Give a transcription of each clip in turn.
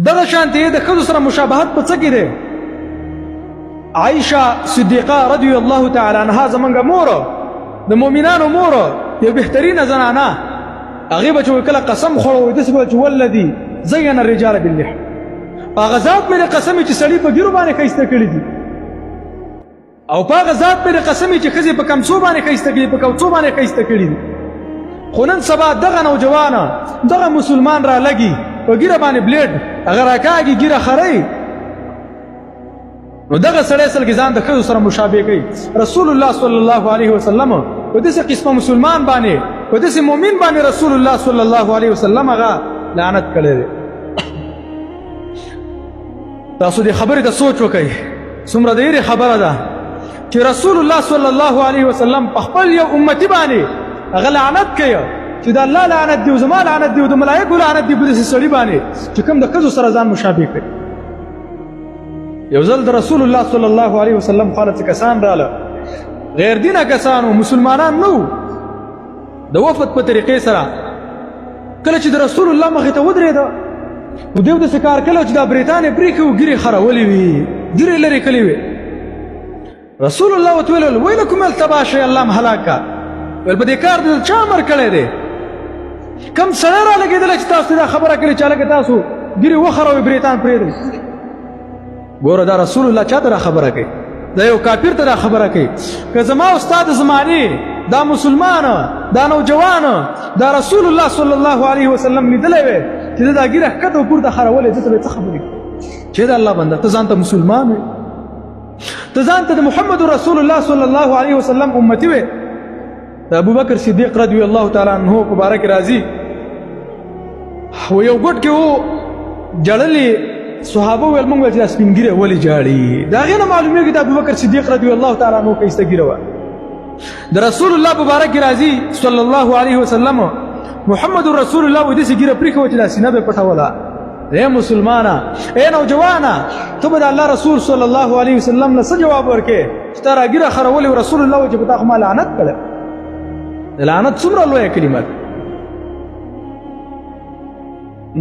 دغه شانتي د ښځو سره مشابهت په څه کې دی؟ عائشه صدیقه رضی الله تعالی عنها زمونږ مور د مؤمنانو مور یو بهترینه زنانه هغې به چې کله قسم خوړو داسې به چې والذي زین الرجال باللحم په هغه ذات مې د قسم چې سړي په ګیرو باندې ښایسته کړي دي او په هغه ذات مې د قسم چې ښځې په کمڅو باندې ښایسته کړي په کوڅو باندې ښایسته کړي دي خو نن سبا دغه نوجوانه دغه مسلمان را لګي په ګیره باندې بلیډ هغه راکاږي ګیره خرئ نو دغه سړی اصل کې ځان د ښځو سره مشابه کوي رسول الله صلی الله علیه وسلم په داسې قسمه مسلمان باندې په داسې مؤمن باندې رسول الله صلی الله علیه وسلم هغه لعنت کړی دی تاسو دې خبرې ته سوچ وکئ څومره د یېرې خبره ده چې رسول الله صلی الله علیه وسلم په خپل یو امتي باندې هغه لعنت کوي چې د الله لعنت دی او زما لعنت دی او د ملایکو لعنت دی په داسې سړي باندې چې کوم د ښځو سره ځان مشابه کوي یو ځل د رسول الله صلی الله علیه وسلم خواله څه کسان راله غیر دینه کسان و مسلمانان نه د وفد په طریقې سره کله چې د رسول الله مخې ته ودرېده نو دوی داسې کار کله چې دا بریتانې پرېښې و ګیرې خرولې وي ګیرې لرې کړې وې رسول الله ورته ویل ویلکم التبا شی الله م هلاک کا ویل په دې کار د چا امر کړی دی کم سړی را لګېدلی چې تاسو دا خبره کړې چې هلکه تاسو ګیرې وخروئ بریتان پرېږدئ ګوره دا رسول الله چا ته دا خبره کوي دا یو کافر ته دا خبره کوي که زما استاد زمانې دا مسلمان دا نوجوان دا رسول الله صلی الله علیه وسلم لیدلی وی چې دا ګیره ښکته و پورته خرولې ده ته به څه خبرې کوي چې د الله بنده ته ځان ته مسلمان وې ته ځان ته د محمد رسول الله صلی الله علیه وسلم امتي وې د ابوبکر صدیق رضی الله تعالی عنه په باره کې راځي و یو ګوټ کې و جړلې صحابه ویل موږ ویل چې دا سپین ږیره ولې جاړي د هغې نه معلومېږي د ابوبکر صدیق رضی الله تعالی عنه ښایسته ږیره وه د رسول الله په باره کې راځي صلی الله علیه وسلم محمد رسول الله وایي داسې ږیره پرېښه وه چې دا سینه به یې پټوله ای مسلمانه ای نوجوانه ته به د الله رسول صلی الله علیه وسلم له څه جواب ورکړې چې تا را ږیره خرولې و رسول الله وایي چې په تا خو ما لعنت کړی د لعنت څومره لویه کلمه ده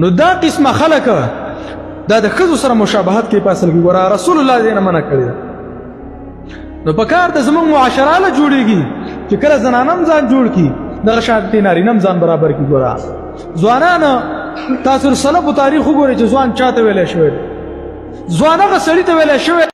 نو دا قسمه خلک دا د ښځو سره مشابهت کوي په اصل کې ګوره رسول الله دې نه منع کړې ده نو په کار د زموږ معاشره له جوړېږي چې کله زنانه هم ځان جوړ کړي دغه شانتې نارینه هم ځان برابر کړي ګوره ځوانان تاسو د سلفو تاریخ وګورئ چې ځوان چا ته ویلی شوی دی ځوان هغه سړي ته ویلی شوی